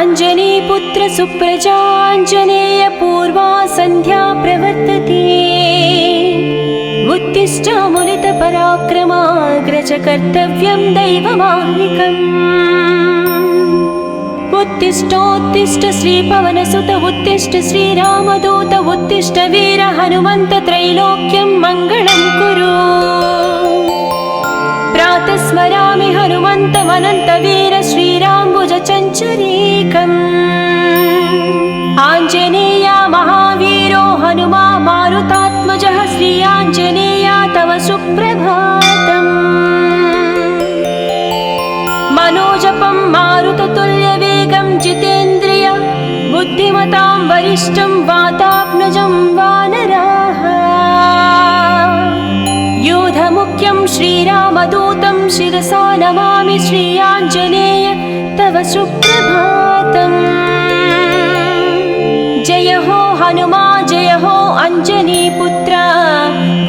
अञ्जनीपुत्र सुप्रजाञ्जनेय पूर्वा सन्ध्या प्रवर्तते। उत्तिष्ठामुलितपराक्रमाग्रज कर्तव्यं दैवमाह्निकम्। उत्तिष्ठोत्तिष्ठ श्रीपवनसुत उत्तिष्ठ श्रीरामदूत उत्तिष्ठ वीर हनुमन्त त्रैलोक्यं मङ्गलं कुरु। प्रातः स्मरामि हनुमन्तमनन्तवीर श्रीराम्बुजचञ्चरीकम्। आञ्जनेया महावीरो हनुमा मारुतात्मजः श्री आञ्जनेया तव सुप्रभातम्। मनोजपं मारुततुल्यवेगं जितेन्द्रिय बुद्धिमतां वरिष्ठं वातात्मजं वानराः। योधमुख्यं श्रीरामदूतं शिरसा नमामि श्री आञ्जनेय तव सुप्रभातम्। जय हो हनुमा जय हो अञ्जनीपुत्र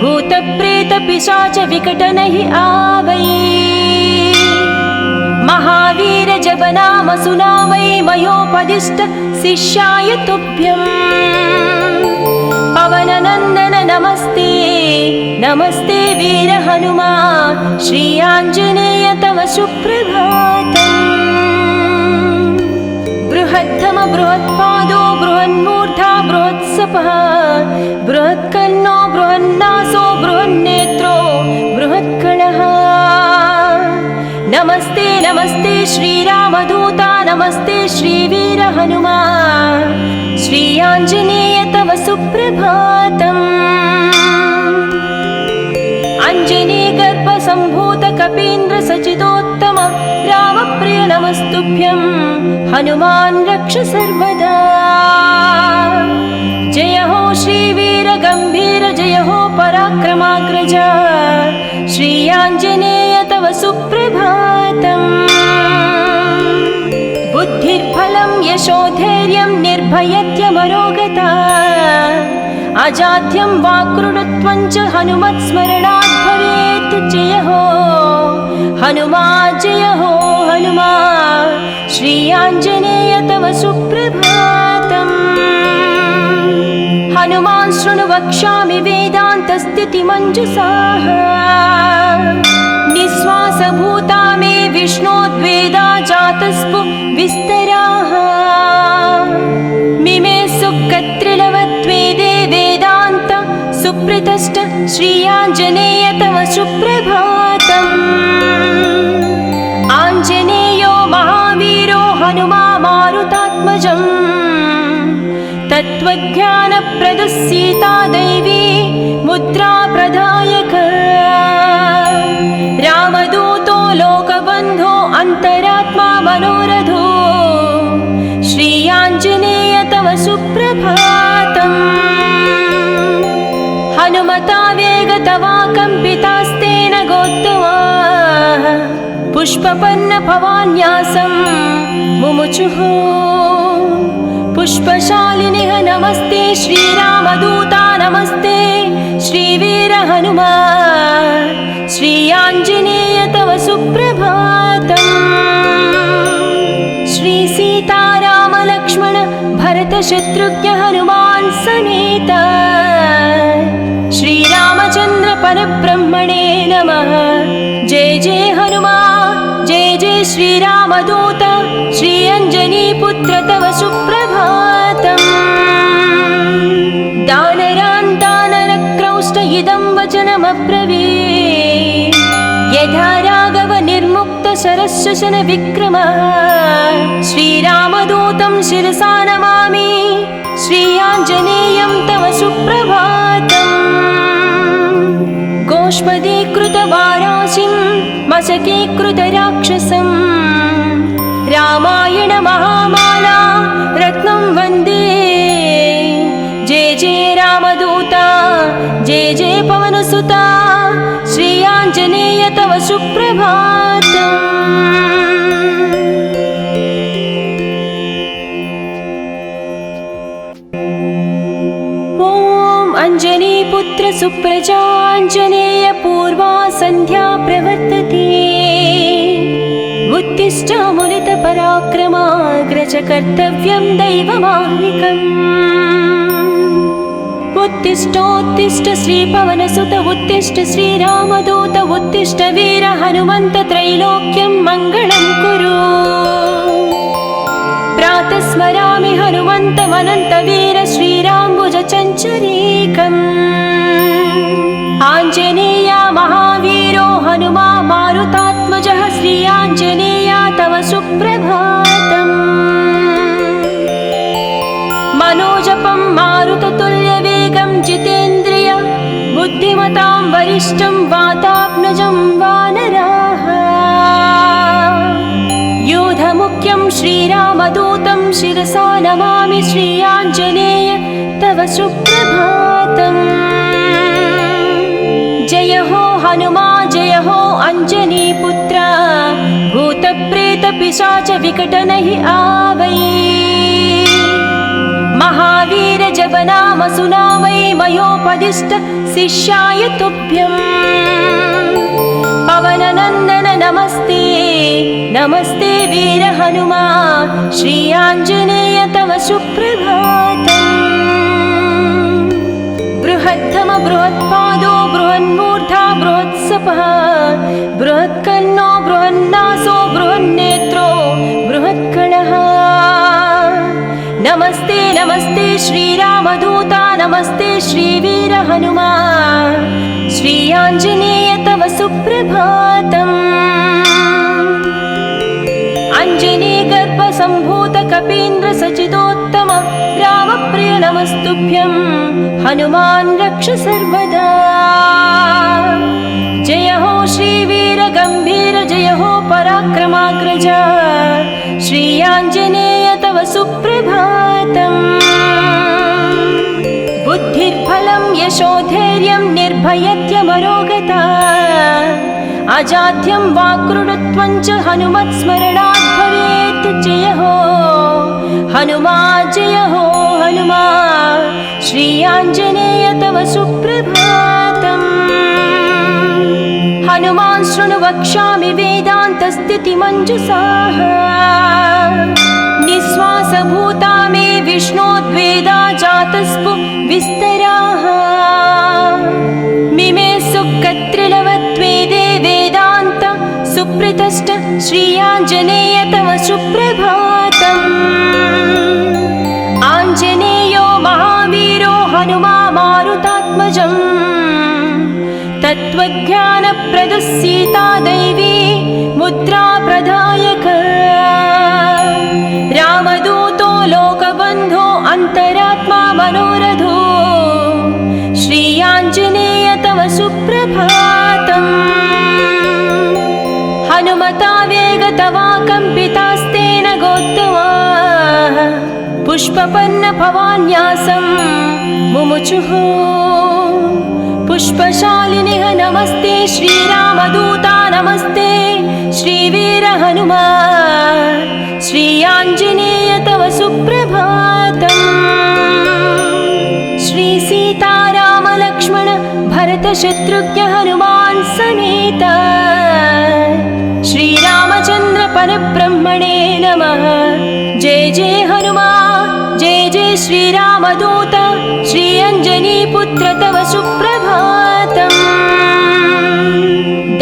भूतप्रेतपिशाच विकटनहि आवै। महावीर जपनाम सुनावै मयोपदिष्ट शिष्याय तुभ्यम्। पवननन्दन नमस्ते नमस्ते वीर हनुमा श्री आञ्जनेय तव सुप्रभातम्। बृहत्तम बृहत्पादो बृहन्मूर्धा बृहत्सपः बृहत्कर्णो बृहन्नासो बृहन्नेत्रो बृहत्कळः। नमस्ते नमस्ते श्रीरामदूता नमस्ते श्रीवीर हनुमा श्री आञ्जनेय तव सुप्रभातम्। अञ्जनीगर्भसम्भूत कपीन्द्र सचितोत्तम रामप्रिय नमस्तुभ्यं हनुमान् रक्ष सर्वदा। जय हो श्रीवीर गम्भीर जय हो पराक्रमाग्रज श्री आञ्जनेय तव सुप्रभातम्। बुद्धिर्बलं यशोधैर्यं निर्भयत्यमरोगता अजाड्यं वाक्कृतत्वं च हनुमत्स्मरणात् भवेत्। जय हो हनुमा जय हो हनुमा श्री आञ्जनेय तव सुप्रभातम्। हनुमान् शृणु वक्ष्यामि वेदान्तस्थितिमञ्जुषाः। निःश्वासभूता मे विष्णोद्वेदा जातस्पु विस्तराः। मिमे सुकत्रिलवत्वेदे वेदान्त सुप्रतिष्ठ श्री आञ्जनेय तव सुप्रभातम्। आञ्जनेयो महावीरो हनुमा मारुतात्मजम्। तत्त्वज्ञानप्रदः सीता दैवी मुद्रा प्रदायक। रामदूतो लोकबन्धो अन्तरात्मा मनोरथो श्री आञ्जनेय तव सुप्रभातम्। हनुमता वेगतवा कम्पितास्तेन गोत्तमा पुष्पपन्न भवान्यासं मुमुचुः। पुष्पशालिनिः नमस्ते श्रीरामदूता नमस्ते श्रीवीर हनुमा श्री आञ्जनेय तव सुप्रभातम्। श्री सीताराम लक्ष्मण भरत शत्रुघ्न हनुमान् समेत श्रीरामचन्द्र परब्रह्मणे नमः। जय जय हनुमा जय जय श्रीरामदूत श्री अञ्जनीपुत्र तव सुप्रभातम्। दानरान् दानरक्रौष्ट इदं वचनमब्रवीत्। यथा राघव निर्मुक्त शरशशन विक्रमः श्रीरामदूतं शिरसा नमामि श्री आञ्जनेयं तव सुप्रभातम्। गोष्पदीकृतवाराशिं मशकीकृतराक्षसं रामायण महामाला रत्नं वन्दे। जय जय रामदूता जय जय पवनसुता श्री आञ्जनेय तव सुप्रभातम्। अञ्जनीपुत्र सुप्रजाञ्जनेय पूर्वा सन्ध्या प्रवर्तते। उत्तिष्ठामुलितपराक्रमाग्रज कर्तव्यं दैवमाह्निकम् उत्तिष्ठोत्तिष्ठ श्रीपवनसुत उत्तिष्ठ श्रीरामदूत उत्तिष्ठ वीर हनुमन्त त्रैलोक्यं मङ्गलं कुरु प्रातः स्मरामि हनुमन्तमनन्तवीर श्रीराम्बुजचञ्चरीकम् आञ्जनेया महावीरो हनुमा मारुतात्मजः श्री आञ्जनेया तव सुप्रभातम् मनोजपं मारुततुल्यवेगं जितेन्द्रिय बुद्धिमतां वरिष्ठं वातात्मजं वानराः योधमुख्यं श्रीरामदूतं शिरसा नमामि श्री आञ्जनेय तव सुप्रभातम् जय हो हनुमा जय हो अंजनीपुत्र भूतप्रेतपिशाच विकटनहि आवै महावीर जब नाम सुनावै मयोपदिष्ट शिष्याय तुभ्यं पवननन्दन नमस्ते नमस्ते वीर हनुमा श्री आञ्जनेय तव सुप्रभातम् बृहत्तम बृहत्पादो बृहन्मूर्धा बृहत्सपः बृहत्कर्णो बृहन्नासो बृहन्नेत्रो बृहत्कणः नमस्ते नमस्ते श्रीरामदूता नमस्ते श्रीवीर हनुमा श्री आञ्जनेय तव सुप्रभातम् अञ्जनीगर्भसम्भूत कपीन्द्र सचिदोत्तम रामप्रिय नमस्तुभ्यं हनुमान् रक्ष सर्वदा जय हो श्रीवीर गम्भीर जय हो पराक्रमाग्रज श्री आञ्जनेय तव सुप्रभातम् बुद्धिर्बलं यशोधैर्यं निर्भयत्यमरोगता अजाड्यं वाक्कृतत्वं च हनुमत्स्मरणात् भवेत् जय हो हनुमा जय हो हनुमा श्री आञ्जनेय तव सुप्रभातम् हनुमान् शृणु वक्ष्यामि वेदान्तस्थितिमञ्जुषाः निःश्वासभूता मे विष्णोद्वेदा जातस्पु विस्तराः मिमे सुकत्रिलवत्वेदे वेदान्त सुप्रतिष्ठ श्री आञ्जनेय तव सुप्रभातम् आञ्जनेयो महावीरो हनुमा मारुतात्मजम् तत्त्वज्ञानप्रदः सीता दैवी मुद्रा प्रदायक रामदूतो लोकबन्धो अन्तरात्मा मनोरथो श्री आञ्जनेय तव सुप्रभातम् हनुमता वेगतवा कम्पितास्तेन गोत्तमाः पुष्पपन्न भवान्यासं मुमुचुः पुष्पशालिनिः नमस्ते श्रीरामदूता नमस्ते श्रीवीर हनुमा श्री आञ्जनेय तव सुप्रभातम् श्री सीताराम लक्ष्मण भरत शत्रुघ्न हनुमान् समेत श्रीरामचन्द्र परब्रह्मणे नमः जय जय हनुमा जय जय श्रीरामदूत श्री अञ्जनीपुत्र तव सुप्रभातम्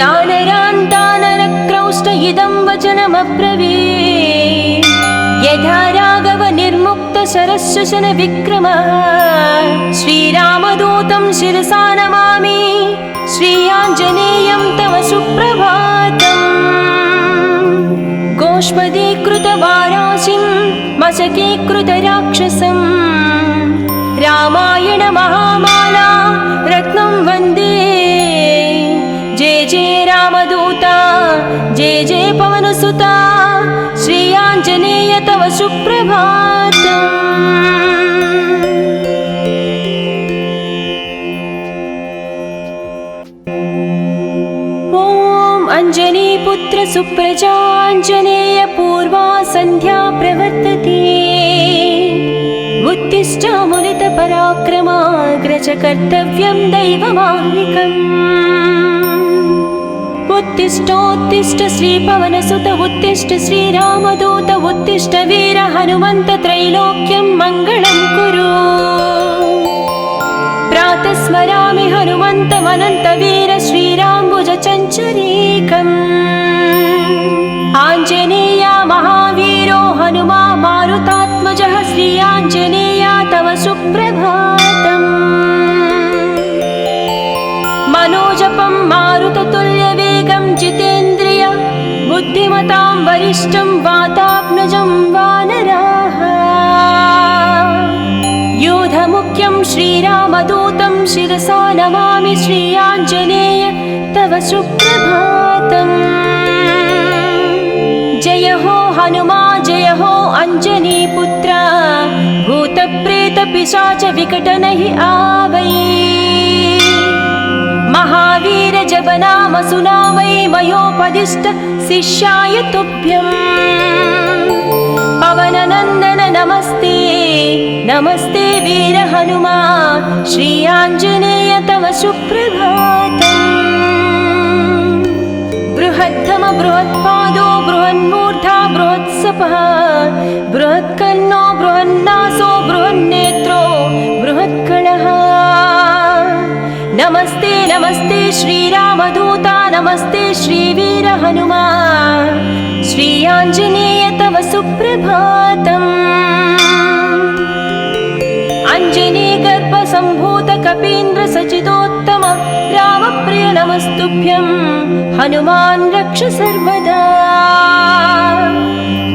दानरान्तानरक्रौष्ट इदं वचनमब्रवीत् यथा राघव निर्मुक्त शरशशन विक्रमः श्रीरामदूतं शिरसा नमामि श्री आञ्जनेयं तव सुप्रभातम् गोष्पदीकृतवाराशिं मशकीकृतराक्षसं रामायण महामाला रत्नं वन्दे जय जय रामदूता जय जय पवनसुता श्री आञ्जनेय तव सुप्रभातम् अंजनीपुत्र सुप्रजाञ्जनेय पूर्वा सन्ध्या प्रवर्तते उत्तिष्ठामुलितपराक्रमाग्रज कर्तव्यं दैवमाह्निकम् उत्तिष्ठोत्तिष्ठ श्रीपवनसुत उत्तिष्ठ श्रीरामदूत उत्तिष्ठ वीर हनुमन्त त्रैलोक्यं मङ्गलं कुरु। प्रातः स्मरामि हनुमन्तमनन्तवीर श्रीराम्बुजचञ्चरीकम्। आञ्जनेया महावीरो हनुमा मारुतात्मजः श्री आञ्जनेया तव सुप्रभातम्। मनोजपं मारुततुल्यवेगं जितेन्द्रिय बुद्धिमतां वरिष्ठं वातात्मजं वानराः। योधमुख्यं श्रीरामदूतं शिरसा नमामि श्री आञ्जनेय तव सुप्रभातम्। जय हो हनुमा जय हो अञ्जनीपुत्र भूतप्रेतपिशाच विकटनहि आवै। महावीर जपनाम सुनामै मयोपदिष्ट शिष्याय तुभ्यम्। पवननन्दन नमस्ते नमस्ते वीर हनुमा श्री आञ्जनेय तव सुप्रभातम्। बृहत्तम बृहत्पादो बृहन्मूर्धा बृहत्सपः बृहत्कर्णो बृहन्नासो बृहन्नेत्रो बृहत्कणः। नमस्ते नमस्ते श्रीरामदूता नमस्ते श्रीवीर हनुमा श्री आञ्जनेय तव सुप्रभातम्। अञ्जनीगर्भसम्भूत कपीन्द्र सचितोत्तम रामप्रिय नमस्तुभ्यं हनुमान् रक्ष सर्वदा।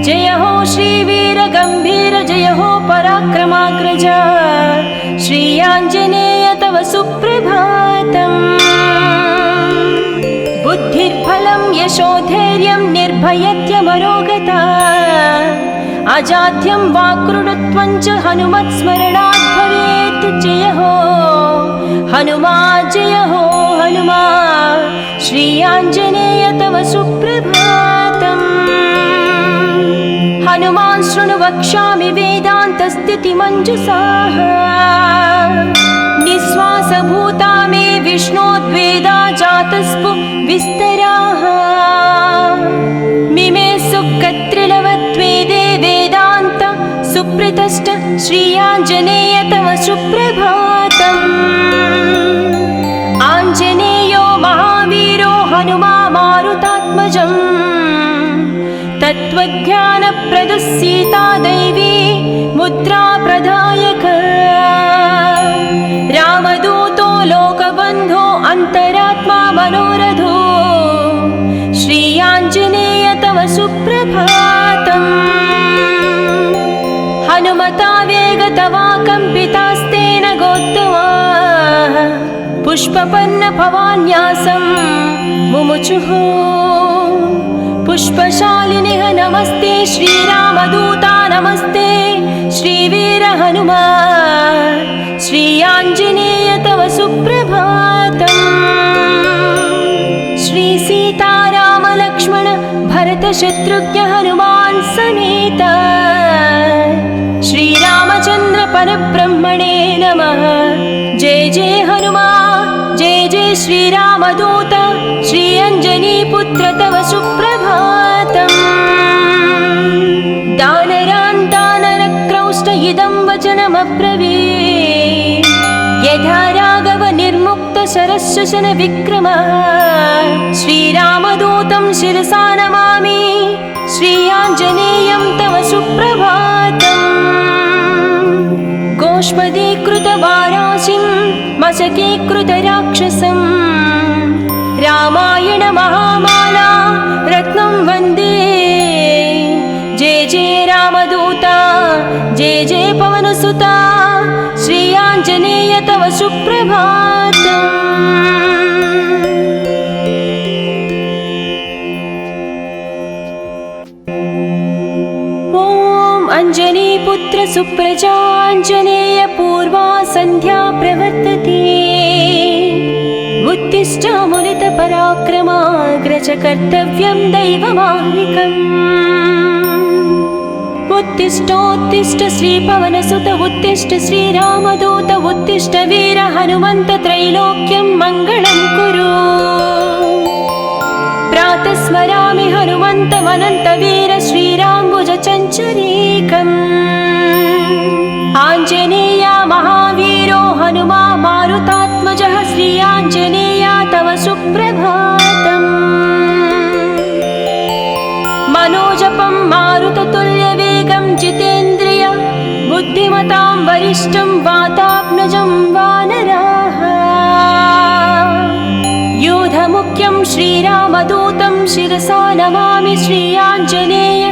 जय हो श्रीवीर गम्भीर जय हो पराक्रमाग्रज श्री आञ्जनेय तव सुप्रभातम्। बुद्धिर्बलं यशोधैर्यं निर्भयत्यमरोगता अजाड्यं वाक्कृतत्वं च हनुमत्स्मरणात् भवेत्। जय हो हनुमा जय हो हनुमा श्री आञ्जनेय तव सुप्रभातम्। हनुमान् शृणु वक्ष्यामि वेदान्तस्थितिमञ्जुषाः निःश्वासभूता मे विष्णोद्वेदा जातस्पु विस्तराः। मिमे सुखत्रिलवत्वेदे वेदान्त सुप्रतिष्ठ श्री आञ्जनेय तव सुप्रभातम्। आञ्जनेयो महावीरो हनुमा मारुतात्मजम् तत्त्वज्ञानप्रदः सीता दैवी मुद्रा प्रदायक। रामदूतो लोकबन्धो अन्तरात्मा मनोरथो श्री आञ्जनेय तव सुप्रभातम्। हनुमता वेगतवा कम्पितास्तेन गोत्तमा पुष्पपन्न भवान्यासं मुमुचुः। पुष्पशालिनिः नमस्ते श्रीरामदूता नमस्ते श्रीवीर हनुमा श्री आञ्जनेय तव सुप्रभातम्। श्री सीताराम लक्ष्मण भरत शत्रुघ्न हनुमान् समेत श्रीरामचन्द्र परब्रह्मणे नमः। जय जय हनुमा जय जय श्रीरामदूत श्री अञ्जनीपुत्र तव सुप्रभातम्। दानरान् दानरक्रौष्ट इदं वचनमब्रवीत् यथा राघव निर्मुक्त शरश्वसन विक्रमः। श्रीरामदूतं शिरसा नमामि श्री आञ्जनेयं तव सुप्रभातम्। गोष्पदीकृतवाराशिं मशकीकृतराक्षसं रामायण महामाला रत्नं वन्दे। जय जय रामदूता जय जय पवनसुता श्री आञ्जनेय तव सुप्रभातम्। अञ्जनीपुत्र सुप्रजाञ्जनेय पूर्वा सन्ध्या प्रवर्तते। उत्तिष्ठ मुनितपराक्रमाग्रज कर्तव्यं दैवमाह्निकम्। उत्तिष्ठोत्तिष्ठ श्रीपवनसुत उत्तिष्ठ श्रीरामदूत उत्तिष्ठ वीर हनुमन्त त्रैलोक्यं मङ्गलं कुरु। स्मरामि हनुमन्तमनन्तवीर श्रीराम्बुजचञ्चरीकम् आञ्जनेय महावीरो हनुमा मारुतात्मजः श्री आञ्जनेय तव सुप्रभातम् मनोजपं मारुततुल्यवेगं जितेन्द्रिय बुद्धिमतां वरिष्ठं वातात्मजं वानराः यूधमुख्यं श्रीरामदूतं शिरसा नमामि श्री आञ्जनेय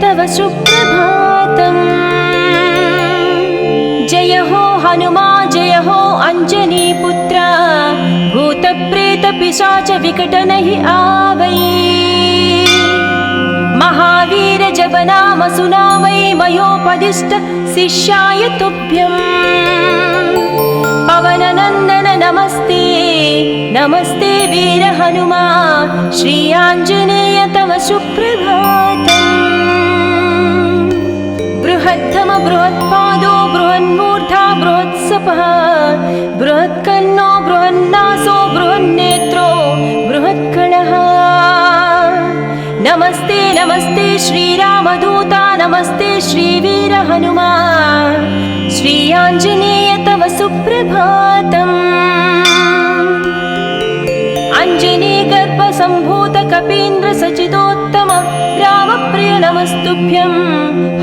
तव सुप्रभातम् जय हो हनुमा जय हो अंजनीपुत्र भूतप्रेतपिशाच विकटनहि आवै महावीर जप नाम सुनावै मयोपदिष्ट शिष्याय तुभ्यम् पवननन्दन नमस्ते नमस्ते वीर हनुमा श्री आञ्जनेय तव सुप्रभातम् बृहद्धम बृहत्पादो बृहन्मूर्धा बृहत्सपः बृहत्कर्णो बृहन्नासो बृहन्नेत्रो बृहत्कणः नमस्ते नमस्ते श्रीरामदूता नमस्ते श्रीवीर हनुमा श्री आञ्जनेय तव सुप्रभातम् अञ्जनीगर्भसम्भूत कपीन्द्र सचिदोत्तम रामप्रिय नमस्तुभ्यं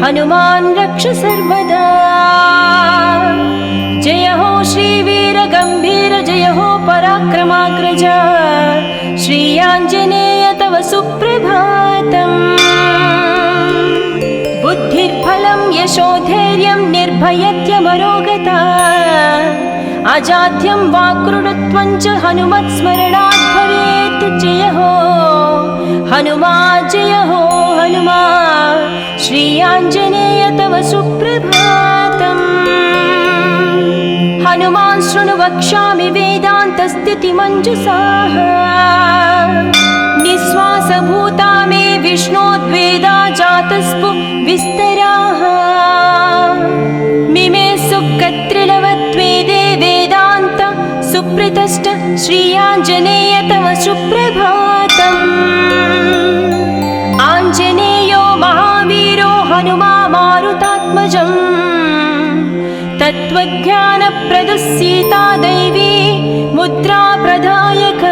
हनुमान् रक्ष सर्वदा जय हो श्रीवीर गम्भीर जय हो पराक्रमाग्रज श्री आञ्जनेय तव सुप्रभातम् बुद्धिर्बलं यशोधैर्यं निर्भयत्यमरोगता अजाड्यं वाक्कृतत्वं च हनुमत्स्मरणात् भवेत् जय हो हनुमा श्री आञ्जनेय तव सुप्रभातम् हनुमान् शृणु वक्ष्यामि वेदान्तस्थितिमञ्जुषाः निःश्वासभूता मे विष्णोद्वेदा जातस्पु विस्तराः मिमे सुकत्रिलवत्वेदे वेदान्त सुप्रतिष्ठ श्री आञ्जनेय तव सुप्रभातम् आञ्जनेयो महावीरो हनुमा मारुतात्मजम् तत्त्वज्ञानप्रदः सीता दैवी मुद्रा प्रदायक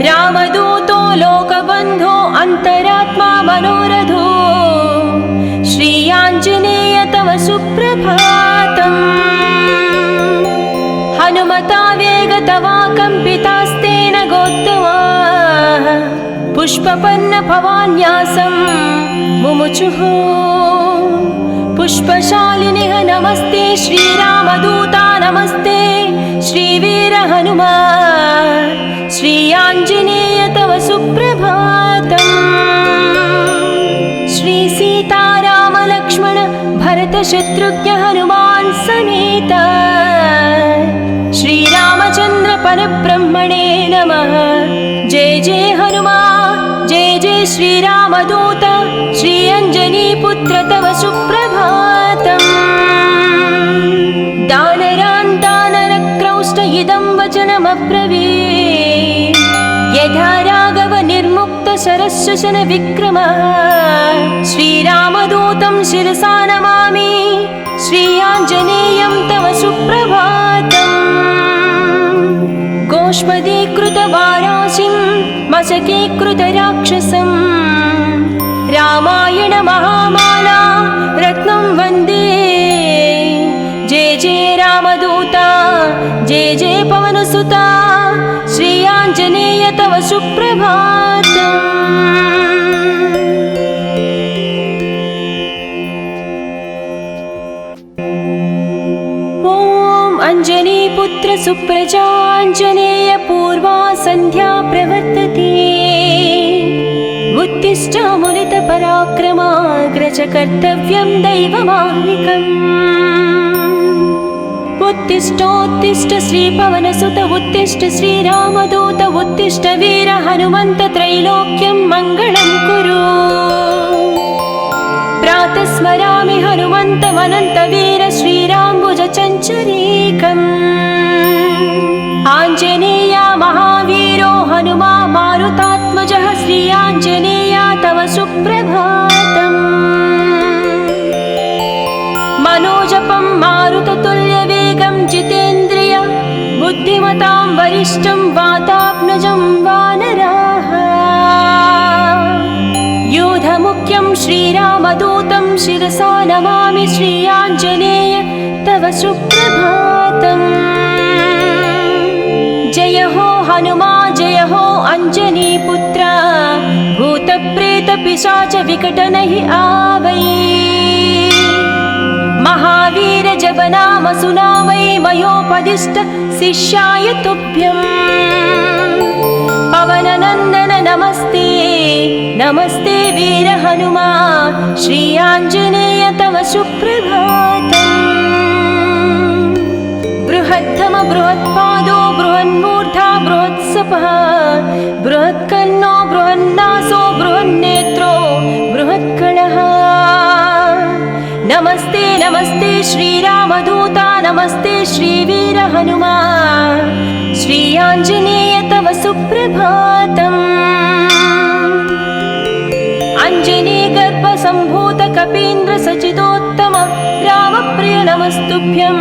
रामदूतो लोकबन्धो अन्तरात्मा मनोरथो श्री आञ्जनेय तव सुप्रभातम् हनुमता वेगतवा कम्पितास्तेन गोत्तमा पुष्पपन्न भवान्यासं मुमुचुः पुष्पशालिनिः नमस्ते श्रीरामदूता नमस्ते श्रीवीर हनुमा श्री आञ्जनेय तव सुप्रभातम् श्री सीताराम लक्ष्मण भरत शत्रुघ्न हनुमान् समेत श्रीरामचन्द्र परब्रह्मणे नमः जय जय हनुमा जय जय श्रीरामदूत श्री अञ्जनीपुत्र तव सुप्रभातम् दानरान् दानरक्रौष्ट इदं वचनमब्रवीत् यथा राघव निर्मुक्त शरशशन विक्रमः श्रीरामदूतं शिरसा नमामि श्री आञ्जनेयं तव सुप्रभातम् गोष्पदीकृतवाराशिं मशकीकृतराक्षसं रामायण महामाला रत्नं वन्दे जय जय रामदूता जय जय पवनसुता श्री आञ्जनेय तव सुप्रभातम् अंजनीपुत्र सुप्रजाञ्जनेय पूर्वा सन्ध्या प्रवर्तते उत्तिष्ठ पराक्रमाग्रज कर्तव्यं दैवमाह्निकम् उत्तिष्ठोत्तिष्ठ श्रीपवनसुत उत्तिष्ठ श्रीरामदूत उत्तिष्ठ वीर हनुमन्त त्रैलोक्यं मङ्गलं कुरु प्रातः स्मरामि हनुमन्तमनन्तवीर श्रीराम्बुजचञ्चरीकम् आञ्जनेय महावीरो हनुमा मारुतात्मजः श्री आञ्जनेय तव सुप्रभातम् मनोजपं मारुततुल्यवेगं जितेन्द्रिय बुद्धिमतां वरिष्ठं वातात्मजं वानराः योधमुख्यं श्रीरामदूतं शिरसा नमामि श्री आञ्जनेय तव सुप्रभातम् जय हो हनुमा जय हो अञ्जनीपुत्र भूतप्रेतपिशाच विकटनहि आवै महावीर जप नाम सुनावै मयोपदिष्ट शिष्याय तुभ्यम् पवननन्दन नमस्ते नमस्ते वीर हनुमा श्री आञ्जनेय तव सुप्रभातम् बृहत्तम बृहत्पादो बृहन्मूर्धा बृहत्सपः बृहत्कर्णो बृहन्नासो बृहन्नेत्रो बृहत्कणः नमस्ते नमस्ते श्रीरामदूता नमस्ते श्रीवीर हनुमा श्री आञ्जनेय तव सुप्रभातम् अञ्जनी गर्भसम्भूत कपीन्द्र सचितोत्तम रामप्रिय नमस्तुभ्यं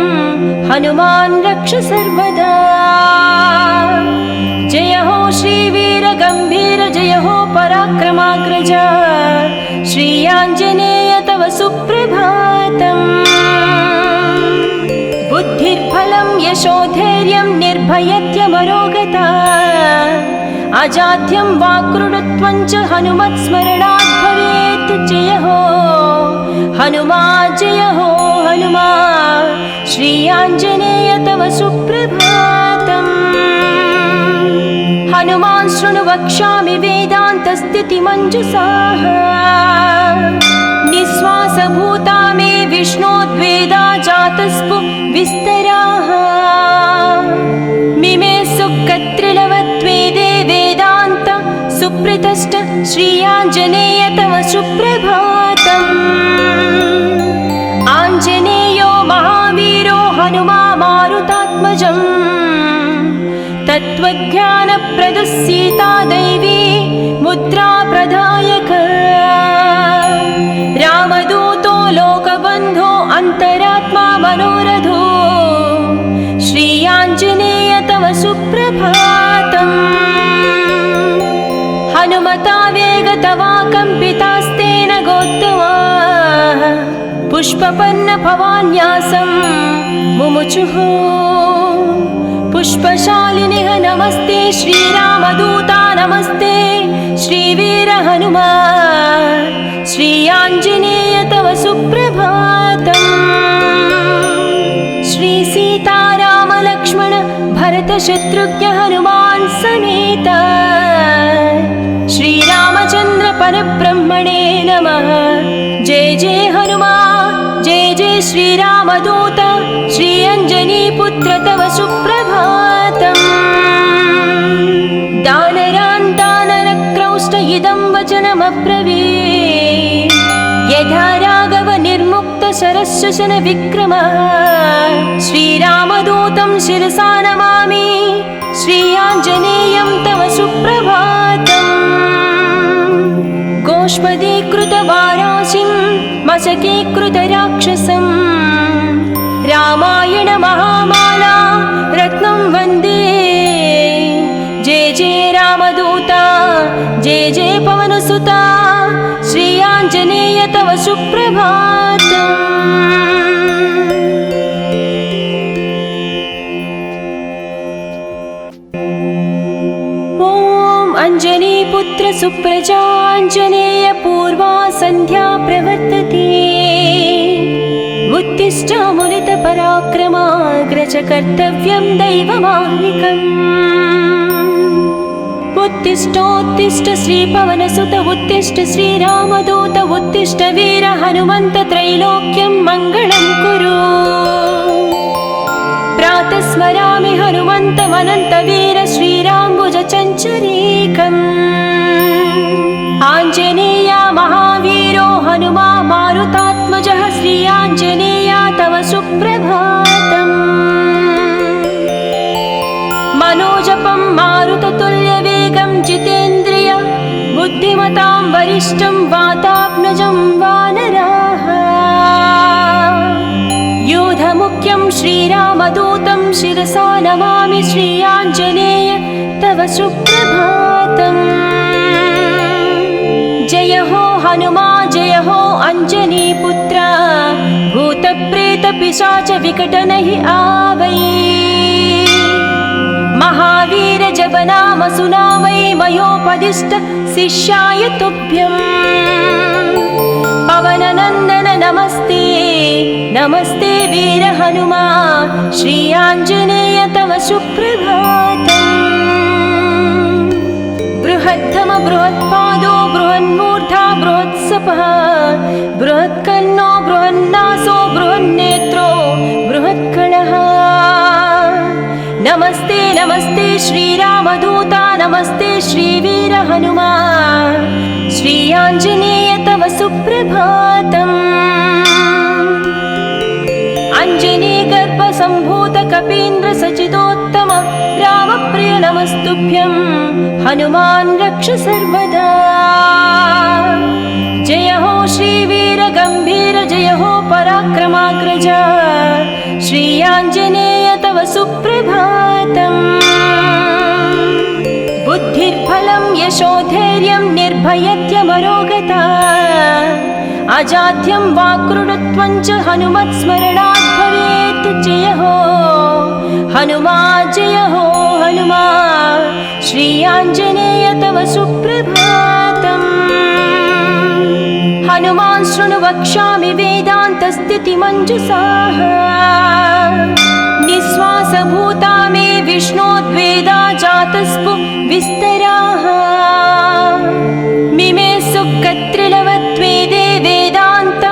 हनुमान् रक्ष सर्वदा जय हो श्रीवीर गम्भीर जय हो पराक्रमाग्रज श्री आञ्जनेय तव सुप्रभातम् बुद्धिर्बलं यशोधैर्यं निर्भयत्यमरोगता अजाड्यं वाक्कृतत्वं च हनुमत्स्मरणात् भवेत् जय हो हनुमा जय हो हनुमा श्री आञ्जनेय तव सुप्रभातम् हनुमान् शृणु वक्ष्यामि वेदान्तस्थितिमञ्जुषाः निःश्वासभूता मे विष्णोद्वेदा जातस्पु विस्तराः मिमे सुकत्रिलवत्वेदे वेदान्त सुप्रतिष्ठ श्री आञ्जनेय तव सुप्रभातम् आञ्जनेयो महावीरो हनुमा मारुतात्मजम् तत्त्वज्ञानप्रदः सीता दैवी मुद्रा प्रदायक रामदूतो लोकबन्धो अन्तरात्मा मनोरथो श्री आञ्जनेय तव सुप्रभातम् हनुमता वेगतवा कम्पितास्तेन गोत्तमा पुष्पपन्न भवान्यासं मुमुचुः पुष्पशालिनिः नमस्ते श्रीरामदूता नमस्ते श्रीवीर हनुमा श्री आञ्जनेय तव सुप्रभातम् श्री सीताराम लक्ष्मण भरत शत्रुघ्न हनुमान् समेत श्रीरामचन्द्र परब्रह्मणे नमः जय जय हनुमा जय जय श्रीरामदूत श्री अञ्जनीपुत्र तव सुप्रभातम् दानरान् दानरक्रौष्ट इदं वचनमब्रवीत् यथा राघव निर्मुक्त शरशशन विक्रमः श्रीरामदूतं शिरसा नमामि श्री आञ्जनेयं तव सुप्रभातम् गोष्पदीकृतवाराशिं मशकीकृतराक्षसं रामायण महामाला रत्नं वन्दे जय जय रामदूता जय जय पवनसुता श्री आञ्जनेय तव सुप्रभातम् अञ्जनीपुत्र सुप्रजाञ्जनेय पूर्वा सन्ध्या प्रवर्तते उत्तिष्ठ मुनितपराक्रमाग्रज कर्तव्यं दैवमाह्निकम् उत्तिष्ठोत्तिष्ठ श्रीपवनसुत उत्तिष्ठ श्रीरामदूत उत्तिष्ठ वीर हनुमन्त त्रैलोक्यं मङ्गलं कुरु प्रातः स्मरामि हनुमन्तमनन्तवीर श्रीराम्बुजचञ्चरीकम् आञ्जनेय महावीरो हनुमा मारुतात्मजः श्री आञ्जनेय तव सुप्रभातम् वरिष्ठं वातात्मजं वानराः योधमुख्यं श्रीरामदूतं शिरसा नमामि श्रीयाञ्जनेय तव सुप्रभातम् जय हो हनुमा जय हो अंजनीपुत्र भूतप्रेतपिशाच विकटनहि आवै महावीर जब नाम सुनावै मयोपदिष्ट शिष्याय तुभ्यम् पवननन्दन नमस्ते नमस्ते वीर हनुमा श्री आञ्जनेय तव सुप्रभातम् बृहद्धम बृहत्पादो बृहन्मूर्धा बृहत्सपः बृहत्कर्णो बृहन्नासो बृहन्नेत्रो बृहत्कणः नमस्ते नमस्ते श्रीरामदूता नमस्ते श्रीवीर हनुमा श्री आञ्जनेय तव सुप्रभातम् अञ्जनीगर्भसम्भूत कपीन्द्र सचिदोत्तम रामप्रिय नमस्तुभ्यं हनुमान् रक्ष सर्वदा जय हो श्रीवीर गम्भीर जय हो पराक्रमाग्रज श्री आञ्जनेय तव सुप्रभातम् बुद्धिर्बलं यशोधैर्यं निर्भयत्यमरोगता अजाड्यं वाक्कृतत्वं च हनुमत्स्मरणात् भवेत् जय हो हनुमा श्री आञ्जनेय तव सुप्रभातम् हनुमान् शृणु वक्ष्यामि वेदान्तस्थितिमञ्जुषाः निःश्वासभूता मे विष्णोद्वेदा जातस्पु विस्तराः मिमे सुकत्रिलवत्वेदे वेदान्त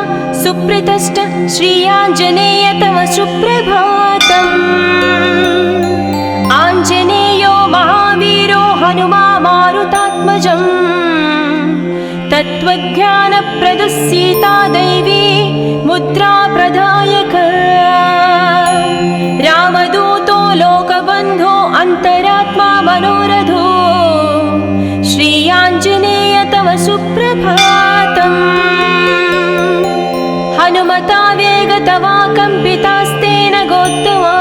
सुप्रतिष्ठ श्री आञ्जनेय तव सुप्रभातम् आञ्जनेयो महावीरो हनुमा मारुतात्मजम् तत्त्वज्ञानप्रदः सीता दैवी मुद्रा प्रदायक रामदूतो लोकबन्धो अन्तरात्मा मनोरथो श्री आञ्जनेय तव सुप्रभातम् हनुमता वेगतवा कम्पितास्तेन गोत्तमा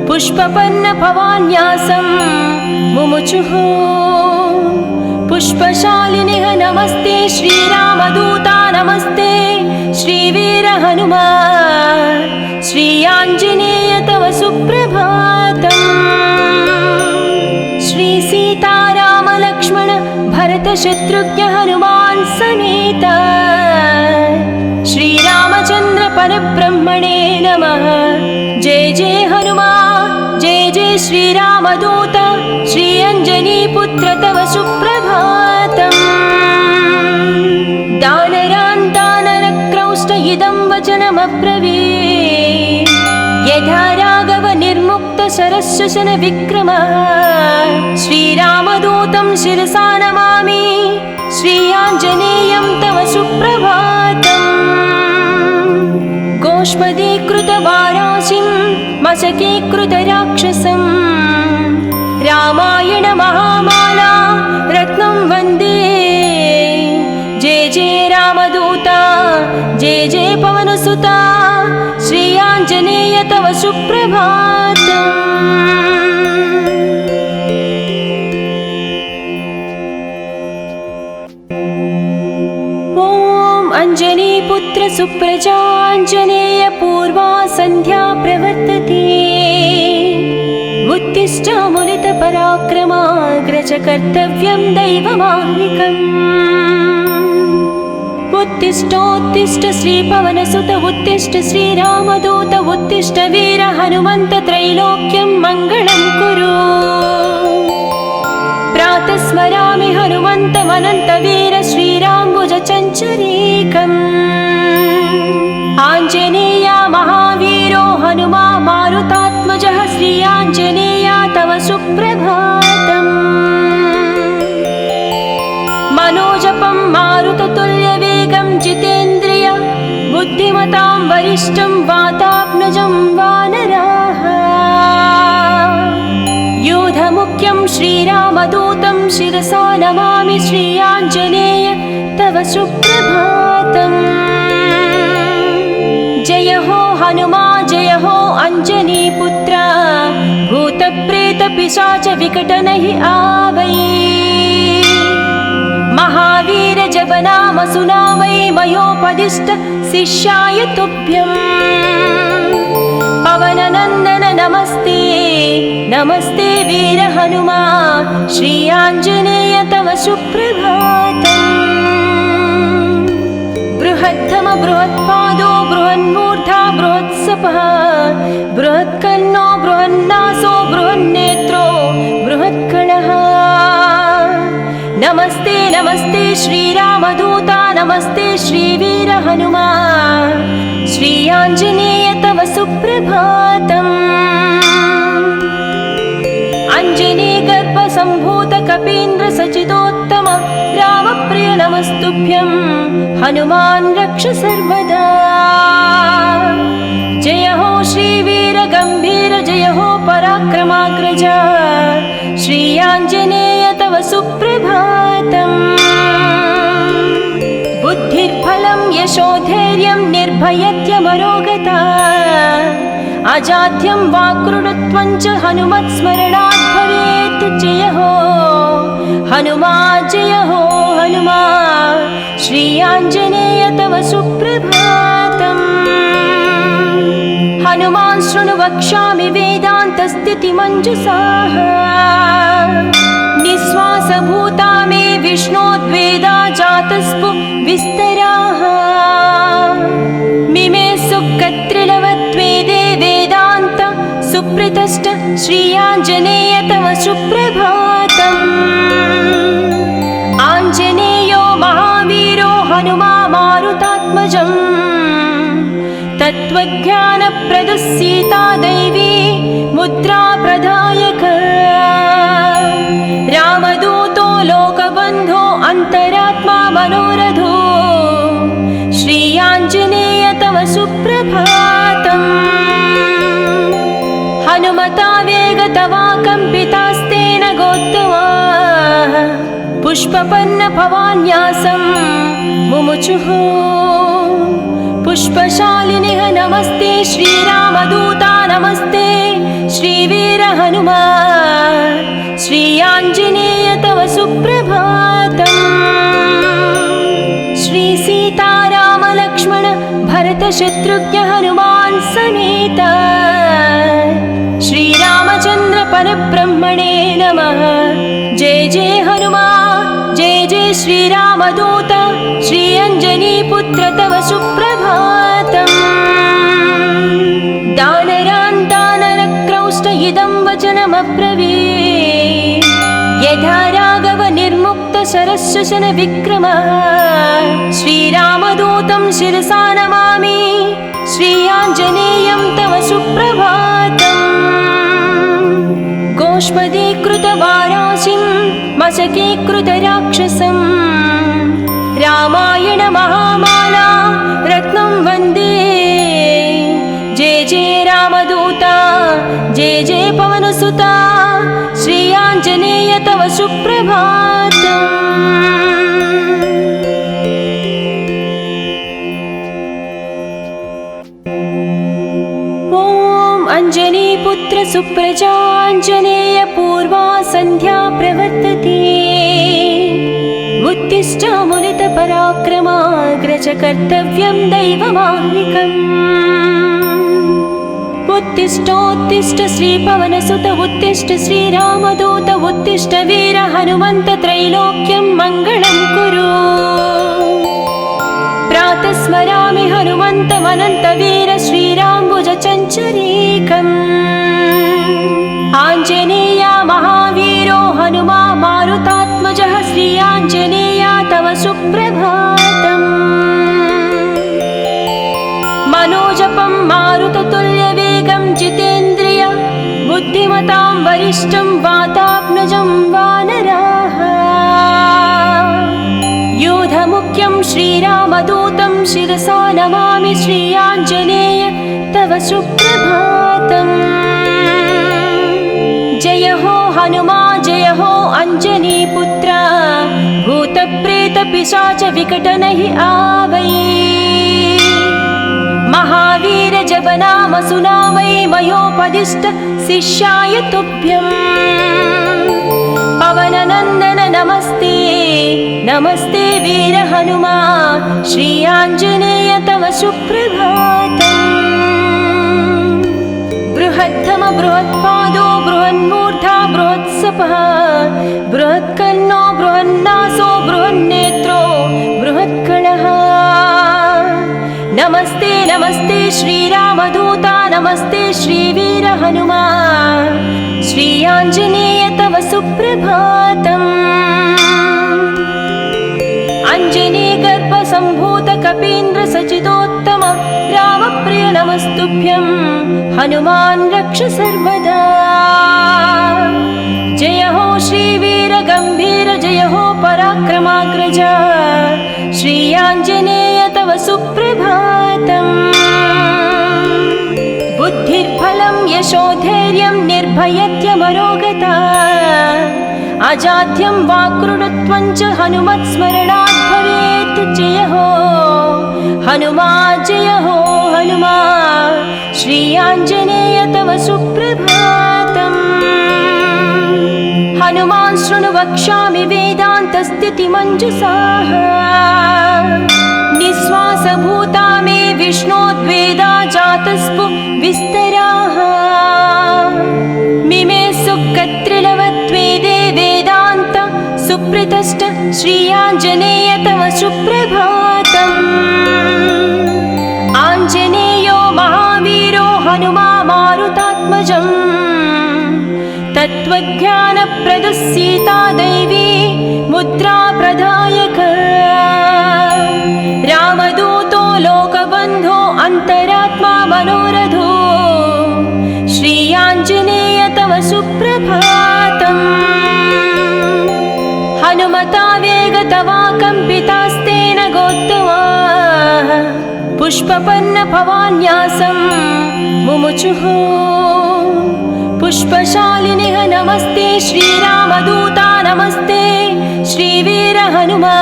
पुष्पपन्न भवान्यासं मुमुचुः पुष्पशालिनिः नमस्ते श्रीरामदूता नमस्ते श्रीवीर हनुमा श्री आञ्जनेय तव सुप्रभातम् श्री सीताराम लक्ष्मण भरत शत्रुघ्न हनुमान् समेत श्रीरामचन्द्र परब्रह्मणे नमः जय जय हनुमा जय जय श्रीरामदूत श्री अञ्जनीपुत्र तव सुप्रभातम् दानरान् दानरक्रौष्ट इदं वचनमब्रवीत् यथा राघव निर्मुक्त शरशशन विक्रमः श्रीरामदूतं शिरसा नमामि श्री आञ्जनेयं तव सुप्रभातम् गोष्पदीकृतवाराशिं मशकीकृतराक्षसं रामायण महामाला रत्नं वन्दे जय जय रामदूता जय जय पवनसुता श्री आञ्जनेय तव सुप्रभातम् ॐ अञ्जनीपुत्र सुप्रजाञ्जनेय पूर्वा सन्ध्या प्रवर्तते उत्तिष्ठामुलितपराक्रमाग्रज कर्तव्यं दैवमाह्निकम् उत्तिष्ठोत्तिष्ठ श्रीपवनसुत उत्तिष्ठ श्रीरामदूत उत्तिष्ठ वीर हनुमन्त त्रैलोक्यं मङ्गलं कुरु प्रातः स्मरामि हनुमन्तमनन्तवीर श्रीराम्बुज चञ्चरीकम् आञ्जनेया महावीरो हनुमा मारुतात्मजः श्री आञ्जनेया तव सुप्रभातम् मनोजपं मारुततुल्यवेगं जितेन्द्रिय बुद्धिमतां वरिष्ठं वातात्मजं वानराः योध यूथमुख्यं श्रीरामदूतं शिरसा नमामि श्रीयाञ्जनेय तव सुप्रभातम्। जय हो हनुमा जय हो अंजनीपुत्र, भूतप्रेतपिशाच विकटनहि आवै। महावीर जप नाम सुनावै, मयोपदिष्ट शिष्याय तुभ्यम्। पवननन्दन नमस्ते नमस्ते वीर हनुमा, श्री आञ्जनेय तव सुप्रभातम्। बृहत्तम बृहत्पादो बृहन्मूर्धा बृहत्सपः, बृहत्कर्णो बृहन्नासो बृहन्नेत्रो बृहत्कणः। नमस्ते नमस्ते श्रीरामदूता, नमस्ते श्रीवीर हनुमा, श्री आञ्जनेय तव सुप्रभातम्। अंजनी गर्भ सम्भूत कपीन्द्र सचिदोत्तम रामप्रिय नमस्तुभ्यं, हनुमान् रक्ष सर्वदा। जय हो श्रीवीर गम्भीर, जय हो पराक्रमाग्रज, श्री आञ्जनेय तव सुप्रभातम्। बुद्धिर्बलं यशोधैर्यं निर्भयत्यमरोगता, अजाड्यं वाक्कृतत्वं च हनुमत्स्मरणात् भवेत्। जय हो हनुमा जय हो हनुमा, श्री आञ्जनेय तव सुप्रभातम्। हनुमान् शृणु वक्ष्यामि वेदान्तस्थितिमञ्जुषाः, निःश्वासभूता मे विष्णोद्वेदा जातस्पु विस्तराः। मिमे सुकत्रिलवत्वेदे वेदान्त सुप्रतिष्ठ, श्री आञ्जनेय तव सुप्रभातम्। आञ्जनेयो महावीरो हनुमा मारुतात्मजम्, तत्त्वज्ञानप्रदः सीता दैवी मुद्रा प्रदायक। रामदूतो लोकबन्धो अन्तरात्मा मनोरथो, श्री आञ्जनेय तव सुप्रभातम्। हनुमता वेगतवा कम्पितास्तेन गोत्तमाः, पुष्पपन्न भवान्यासं मुमुचुः। पुष्पशालिनिः नमस्ते श्रीरामदूता, नमस्ते श्रीवीर हनुमा, श्री आञ्जनेय तव सुप्रभातम्। श्री सीताराम लक्ष्मण भरत शत्रुघ्न हनुमान् समेत, श्रीरामचन्द्र परब्रह्मणे नमः। जय जय हनुमा जय जय श्रीरामदूत, श्री अञ्जनीपुत्र तव सुप्रभातम्। दानरान् दानरक्रौष्ट इदं वचनमब्रवीत्, यथा राघव निर्मुक्त शरशशन विक्रमः। श्रीरामदूतं शिरसा नमामि, श्री आञ्जनेयं तव सुप्रभातम्। गोष्पदीकृतवाराशिं मशकीकृतराक्षसं, रामायण महामाला रत्नं वन्दे। जय जय रामदूता, जय जय पवनसुता, श्री आञ्जनेय तव सुप्रभातम्। अंजनीपुत्र सुप्रजाञ्जनेय पूर्वा सन्ध्या प्रवर्तते, उत्तिष्ठ मुनित पराक्रमाग्रज कर्तव्यं दैवमाह्निकम्। उत्तिष्ठोत्तिष्ठ श्रीपवनसुत, उत्तिष्ठ श्रीरामदूत, उत्तिष्ठ वीर हनुमन्त, त्रैलोक्यं मङ्गलं कुरु। प्रातः स्मरामि हनुमन्तमनन्तवीर, श्रीराम्बुजचञ्चरीकम्। आञ्जनेय महावीरो हनुमा मारुतात्मजः, श्री आञ्जनेय तव सुप्रभातम्। मनोजपं मारुततुल्यवेगं जितेन्द्रिय, बुद्धिमतां वरिष्ठं वातात्मजं वानराः। योधमुख्यं श्रीरामदूतं शिरसा नमामि, श्री आञ्जनेय तव सुप्रभातम्। जय हो हनुमा जय हो अंजनी पुत्र भूत प्रेत पिशाच विकट नहीं आवै महावीर जब नाम सुनावै मयोपदिष्ट शिष्याय तुभ्यं पवन नंदन नमस्ते नमस्ते वीर हनुमा श्री आंजनेय तव सुप्रभातम् बृहत्तम बृहत्पादो बृहन्मूर्धा बृहत्सपः बृहत्कर्णो बृहन्नासो बृहन्नेत्रो बृहत्कलः नमस्ते नमस्ते श्रीरामदूता नमस्ते श्रीवीर हनुमा श्री आंजनेय तव सुप्रभातम् अंजनी गर्भ संभूत कपीन्द्र सचिदोत्तम रामप्रिय नमस्तुभ्यं हनुमान् रक्ष सर्वदा जय हो श्रीवीर गंभीर जय हो पराक्रमाग्रज श्री आंजनेय तव सुप्रभातम् बुद्धिर्बलं यशोधैर्यं निर्भयत्यमरोगता अजाड्यं वाक्कृतत्वं च हनुमत्स्मरणात् भवेत् जय हो हनुमा श्री आंजनेय तव सुप्रभातम् हनुमान् शृणु वक्ष्यामि वेदान्तस्थितिमञ्जुषाः निःश्वासभूता मे विष्णोद्वेदा जातस्पु विस्तराः मिमे सुकत्रिलवत्वेदे वेदान्त सुप्रतिष्ठ श्री आंजनेय तव सुप्रभातम् आंजनेयो महावीरो हनुमा मारुतात्मजम् तत्त्वज्ञानप्रदः सीता दैवी मुद्रा प्रदायक रामदूतो लोकबन्धो अन्तरात्मा मनोरथो श्री आंजनेय तव सुप्रभातम् हनुमता वेगतवा कम्पितास्तेन गोत्तमा पुष्पपन्न भवान्यासं मुमुचुः पुष्पशालिनिः नमस्ते श्रीरामदूता नमस्ते श्रीवीर हनुमा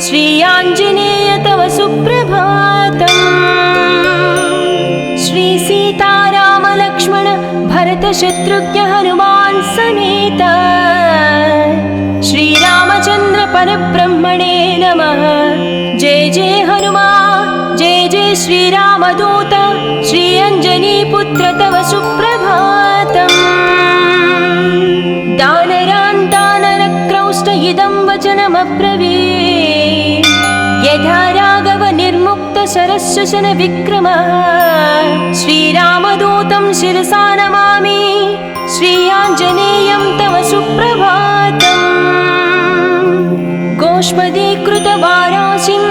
श्री आंजनेय तव सुप्रभातम् श्री सीताराम लक्ष्मण भरत शत्रुघ्न हनुमान् समेत श्री रामचंद्र परब्रह्मणे नमः जय जय हनुमा जय जय श्रीरामदूत श्री अंजनी पुत्र तव सुप्रभातम् दानरान् दानरक्रौष्ट इदं वचनमब्रवीत् यथा राघव निर्मुक्त शरशशन विक्रमः श्रीरामदूतं शिरसा नमामि श्री आंजनेयं तव सुप्रभातम् गोष्पदीकृतवाराशिं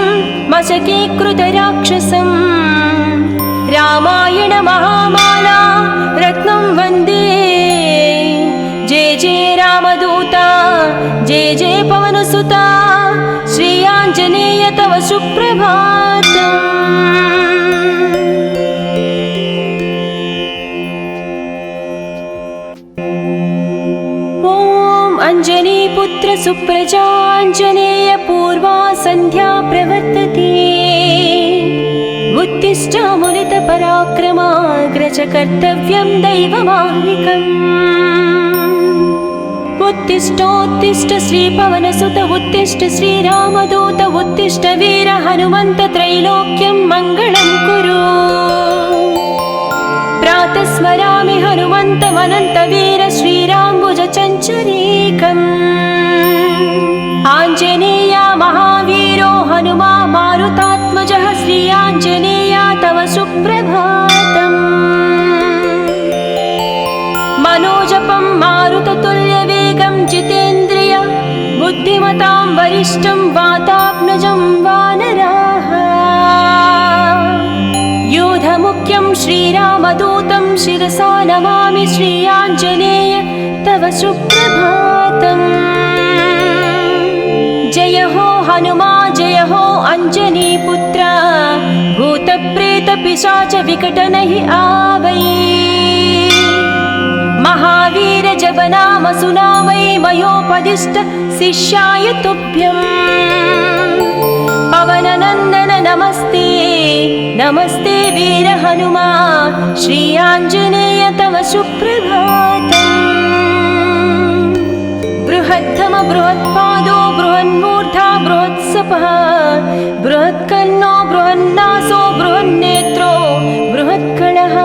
मशकीकृतराक्षसं रामायण महामाला रत्नं वन्दे जय जय रामदूता जय जय पवनसुता श्री आंजनेय तव सुप्रभातम् अंजनीपुत्र सुप्रजाञ्जनेय पूर्वा सन्ध्या प्रवर्तते उत्तिष्ठामुनित पराक्रमाग्रज कर्तव्यं दैवमाह्निकम् उत्तिष्ठोत्तिष्ठ श्रीपवनसुत उत्तिष्ठ श्रीरामदूत उत्तिष्ठ वीर हनुमन्त त्रैलोक्यं मङ्गलं कुरु प्रातः स्मरामि हनुमन्तमनन्तवीर श्रीराम्बुज चञ्चरीकम् आञ्जनेया महावीरो हनुमा मारुतात्मजः श्री आञ्जनेया तव सुप्रभातम् मनोजपं मारुततुल्यवेगं जितेन्द्रिय बुद्धिमतां वरिष्ठं वातात्मजं वानराः योधमुख्यं श्रीरामदूतं शिरसा नमामि श्री आञ्जनेय तव सुप्रभातम् जय हो हनुमा जय हो अंजनी पुत्र भूत प्रेत पिशाच विकट नहीं आवै महावीर जब रामसुना वै मयोपदिष्ट शिष्याय तुभ्यम् पवननन्दन नमस्ते नमस्ते वीर हनुमा श्री आञ्जनेय तव सुप्रभातम् बृहत्तम बृहत्पादो बृहन्मूर्धा बृहत्सपः बृहत्कर्णो बृहन्नासो बृहन्नेत्रो बृहत्कणः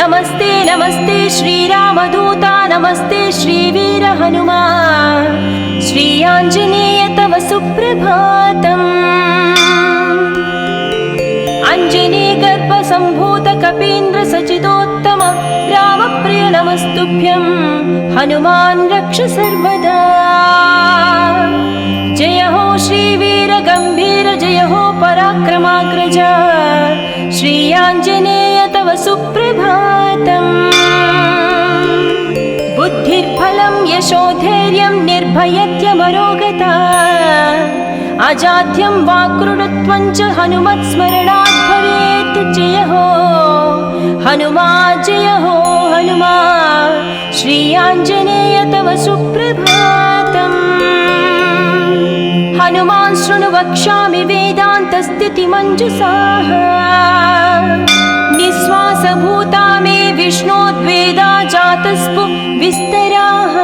नमस्ते नमस्ते श्रीरामदूता नमस्ते श्रीवीर हनुमा श्री आञ्जनेय तव सुप्रभातम् अञ्जनीगर्भसम्भूत कपीन्द्र सचिदोत्तम रामप्रिय नमस्तुभ्यं हनुमान् रक्ष सर्वदा जय हो श्रीवीर गम्भीर जय हो पराक्रमाग्रज श्री आञ्जनेय तव सुप्रभातम् बुद्धिर्बलं यशोधैर्यं निर्भयत्यमरोगता अजाड्यं वाक्कृतत्वं च हनुमत्स्मरणात् भवेत् जय हो हनुमा श्री आञ्जनेय तव सुप्रभातम् हनुमान् शृणु वक्ष्यामि वेदान्तस्थितिमञ्जुषाः निःश्वासभूता मे विष्णोद्वेदा जातस्पु विस्तराः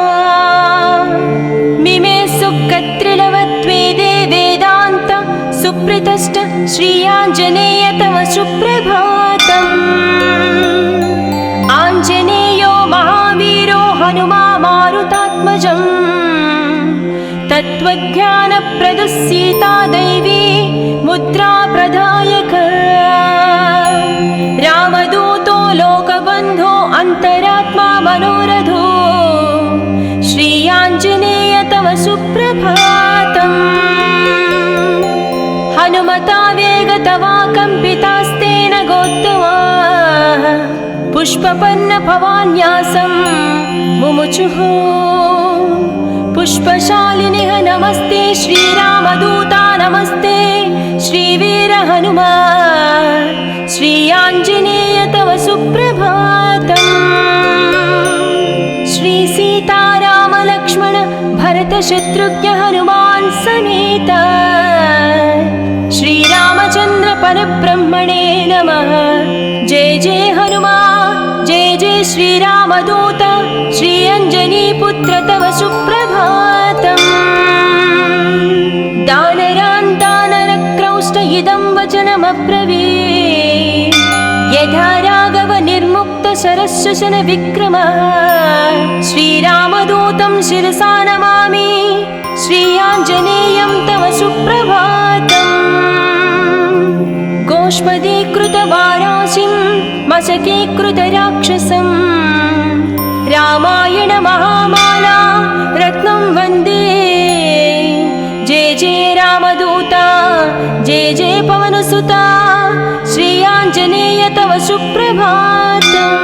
मिमे सुकत्रिलवत्वेदे वेदान्त सुप्रतिष्ठ श्री आञ्जनेय तव सुप्रभातम् आञ्जनेयो महावीरो हनुमा मारुतात्मजम् तत्त्वज्ञानप्रदः सीता दैवी मुद्रा प्रदायक रामदूतो लोकबन्धो अन्तरात्मा मनोरथो श्री आञ्जनेय तव सुप्रभातम् हनुमता वेगतवा कम्पितास्तेन गोत्तमा पुष्पपन्न भवान्यासं मुमुचुः पुष्पशालिनिः नमस्ते श्रीरामदूता नमस्ते श्रीवीर हनुमा श्री आञ्जनेय तव सुप्रभातम् श्री सीताराम लक्ष्मण भरत शत्रुघ्न हनुमान् समेत श्रीरामचन्द्र परब्रह्मणे नमः जय जय हनुमा जय जय श्रीरामदूत श्री अञ्जनीपुत्र तव सुप्रभातम् दानरान्तानरक्रौष्ट इदं वचनमब्रवीत् यथा राघव निर्मुक्त शरशशन विक्रमः श्रीरामदूतं शिरसा नमामि श्री आञ्जनेयं तव सुप्रभातम् गोष्पदीकृतवाराशिं मशकीकृतराक्षसं रामायण महामाला रत्नं वन्दे जय जय रामदूता जय जय पवनसुता श्री आञ्जनेय तव सुप्रभातम्